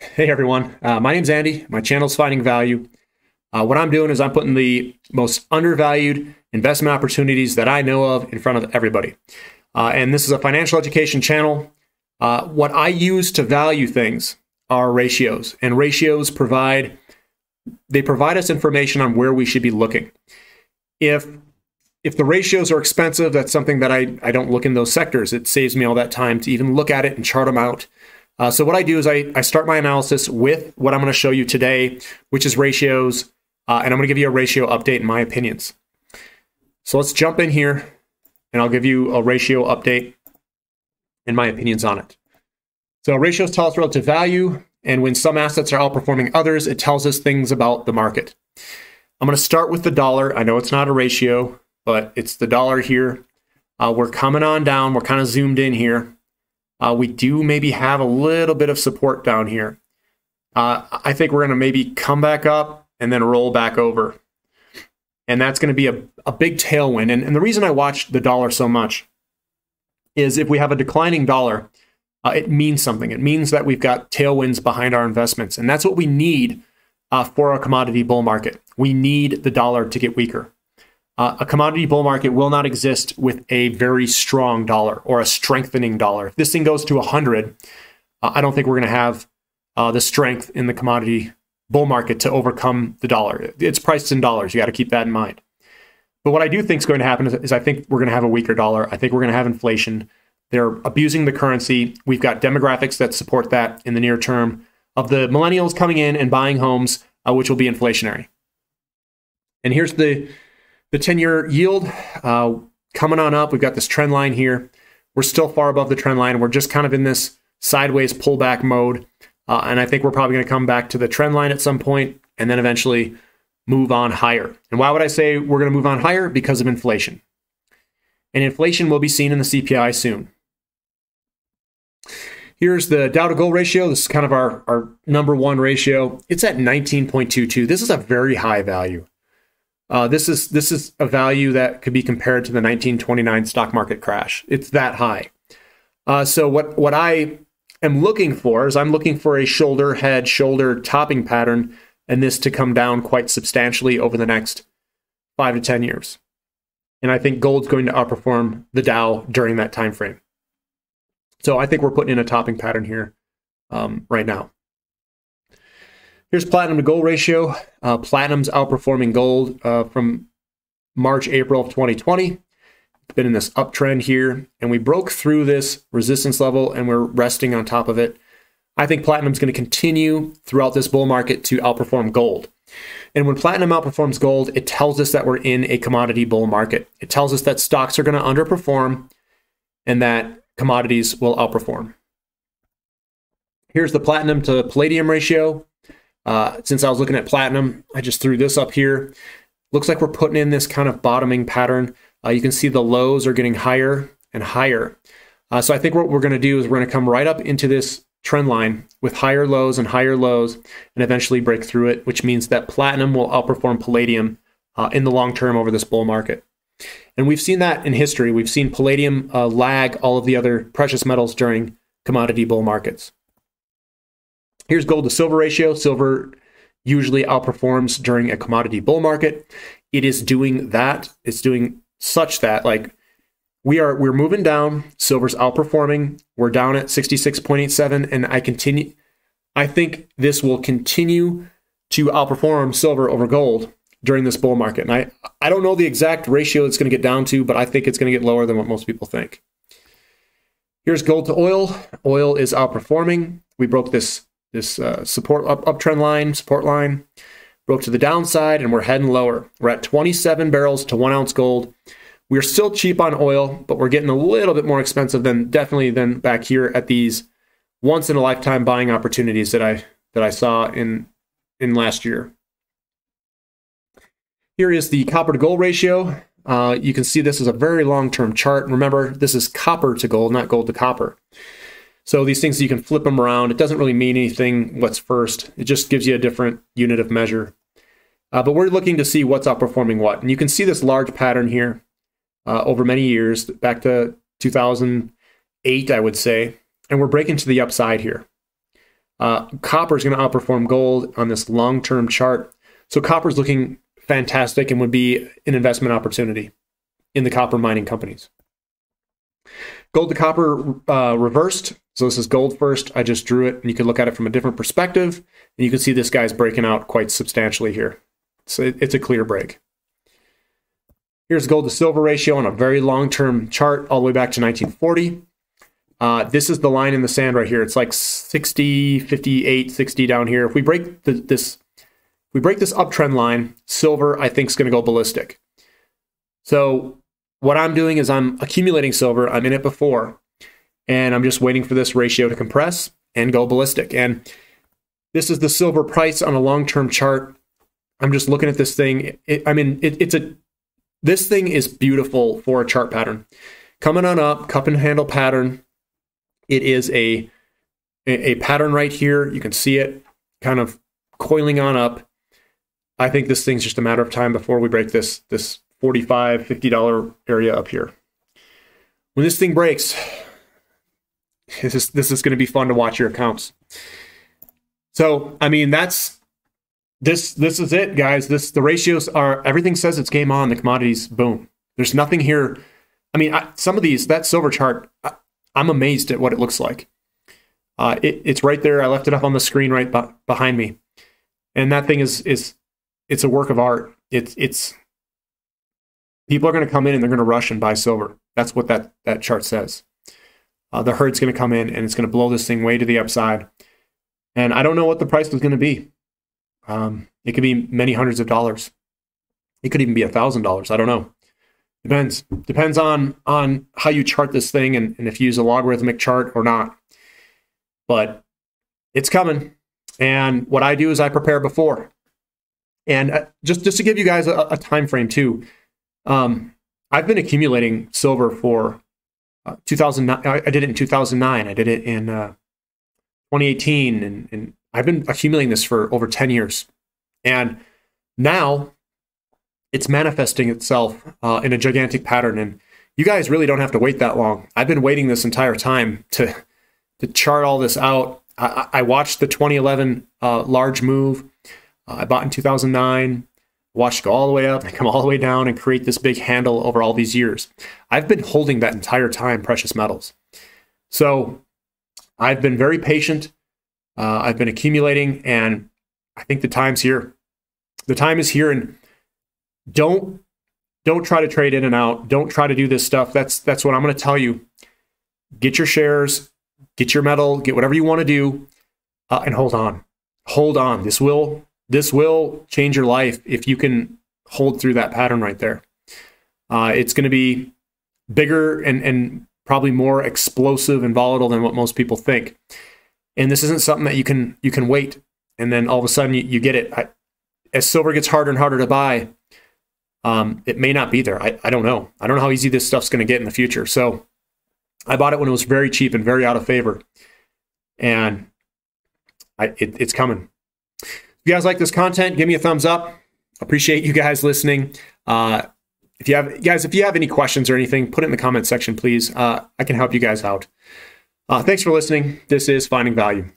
Hey everyone, my name's Andy. My channel's Finding Value. What I'm doing is I'm putting the most undervalued investment opportunities that I know of in front of everybody. And this is a financial education channel. What I use to value things are ratios, and ratios provide us information on where we should be looking. If the ratios are expensive, that's something that I don't look in those sectors. It saves me all that time to even look at it and chart them out. So what I do is I start my analysis with what I'm going to show you today, which is ratios, and I'm going to give you a ratio update in my opinions. So let's jump in here, and I'll give you a ratio update and my opinions on it. So ratios tell us relative value, and when some assets are outperforming others, it tells us things about the market. I'm going to start with the dollar. I know it's not a ratio, but it's the dollar here. We're coming on down. We're kind of zoomed in here. We do maybe have a little bit of support down here. I think we're going to maybe come back up and then roll back over. And that's going to be a big tailwind. And the reason I watch the dollar so much is if we have a declining dollar, it means something. It means that we've got tailwinds behind our investments. And that's what we need for a commodity bull market. We need the dollar to get weaker. A commodity bull market will not exist with a very strong dollar or a strengthening dollar. If this thing goes to 100, I don't think we're going to have the strength in the commodity bull market to overcome the dollar. It's priced in dollars. You got to keep that in mind. But what I do think is going to happen is I think we're going to have a weaker dollar. I think we're going to have inflation. They're abusing the currency. We've got demographics that support that in the near term of the millennials coming in and buying homes, which will be inflationary. And here's the 10-year yield coming on up. We've got this trend line here. We're still far above the trend line. We're just kind of in this sideways pullback mode. And I think we're probably going to come back to the trend line at some point and then eventually move on higher. And why would I say we're going to move on higher? Because of inflation. And inflation will be seen in the CPI soon. Here's the Dow to gold ratio. This is kind of our number one ratio. It's at 19.22. This is a very high value. This is a value that could be compared to the 1929 stock market crash. It's that high. So what I am looking for is I'm looking for a shoulder, head, shoulder topping pattern, and this to come down quite substantially over the next 5 to 10 years. And I think gold's going to outperform the Dow during that time frame. So I think we're putting in a topping pattern here right now. Here's platinum to gold ratio. Platinum's outperforming gold from March, April of 2020. It's been in this uptrend here, and we broke through this resistance level, and we're resting on top of it. I think platinum's going to continue throughout this bull market to outperform gold. And when platinum outperforms gold, it tells us that we're in a commodity bull market. It tells us that stocks are going to underperform and that commodities will outperform. Here's the platinum to palladium ratio. Since I was looking at platinum, I just threw this up here. Looks like we're putting in this kind of bottoming pattern. You can see the lows are getting higher and higher. So I think what we're going to do is we're going to come right up into this trend line with higher lows and eventually break through it, which means that platinum will outperform palladium in the long term over this bull market. And we've seen that in history. We've seen palladium lag all of the other precious metals during commodity bull markets. Here's gold to silver ratio. Silver usually outperforms during a commodity bull market. It is doing that. It's doing such that like we're moving down. Silver's outperforming. We're down at 66.87, and I think this will continue to outperform silver over gold during this bull market. And I don't know the exact ratio it's going to get down to, but I think it's going to get lower than what most people think. Here's gold to oil. Oil is outperforming. We broke this support support line, broke to the downside, and we're heading lower. We're at 27 barrels to 1 ounce gold. We're still cheap on oil, but we're getting a little bit more expensive than back here at these once in a lifetime buying opportunities that I saw in last year. Here is the copper to gold ratio. You can see this is a very long-term chart. Remember, this is copper to gold, not gold to copper. So these things, you can flip them around. It doesn't really mean anything what's first. It just gives you a different unit of measure. But we're looking to see what's outperforming what. And you can see this large pattern here over many years, back to 2008, I would say. And we're breaking to the upside here. Copper is going to outperform gold on this long-term chart. So copper is looking fantastic and would be an investment opportunity in the copper mining companies. Gold to copper reversed. So this is gold first. I just drew it, and you can look at it from a different perspective, and you can see this guy's breaking out quite substantially here. So it's a clear break. Here's gold to silver ratio on a very long-term chart all the way back to 1940. This is the line in the sand right here. It's like 60, 58, 60 down here. If we break this uptrend line, silver, I think, is going to go ballistic. So what I'm doing is I'm accumulating silver. I'm in it before, and I'm just waiting for this ratio to compress and go ballistic. And this is the silver price on a long-term chart. I'm just looking at this thing. This thing is beautiful for a chart pattern. Coming on up, cup and handle pattern. It is a pattern right here. You can see it kind of coiling on up. I think this thing's just a matter of time before we break this $45, $50 area up here. When this thing breaks, this is going to be fun to watch your accounts. So, I mean, this is it, guys. The ratios are, everything says it's game on, the commodities, boom. There's nothing here. I mean, some of these, that silver chart, I'm amazed at what it looks like. It's right there. I left it up on the screen right behind me. And that thing it's a work of art. It's people are going to come in and they're going to rush and buy silver. That's what that chart says. The herd's going to come in and it's going to blow this thing way to the upside. And I don't know what the price is going to be. It could be many hundreds of dollars. It could even be $1,000. I don't know. Depends on how you chart this thing and if you use a logarithmic chart or not. But it's coming. And what I do is I prepare before. And just to give you guys a time frame too, I've been accumulating silver for 2009. I did it in 2009. I did it in 2018, and I've been accumulating this for over 10 years. And now it's manifesting itself in a gigantic pattern. And you guys really don't have to wait that long. I've been waiting this entire time to chart all this out. I watched the 2011 large move. I bought in 2009, watched it go all the way up and come all the way down and create this big handle over all these years. I've been holding that entire time precious metals. So I've been very patient. I've been accumulating, and I think the time's here. The time is here, and don't try to trade in and out. Don't try to do this stuff. That's what I'm going to tell you. Get your shares, get your metal, get whatever you want to do, and hold on. Hold on. This will change your life if you can hold through that pattern right there. It's going to be bigger and probably more explosive and volatile than what most people think. And this isn't something that you can wait and then all of a sudden you get it. As silver gets harder and harder to buy, it may not be there. I don't know. I don't know how easy this stuff's going to get in the future. So I bought it when it was very cheap and very out of favor. And it's coming. If you guys like this content, give me a thumbs up. Appreciate you guys listening. If you have any questions or anything, put it in the comment section, please. I can help you guys out. Thanks for listening. This is Finding Value.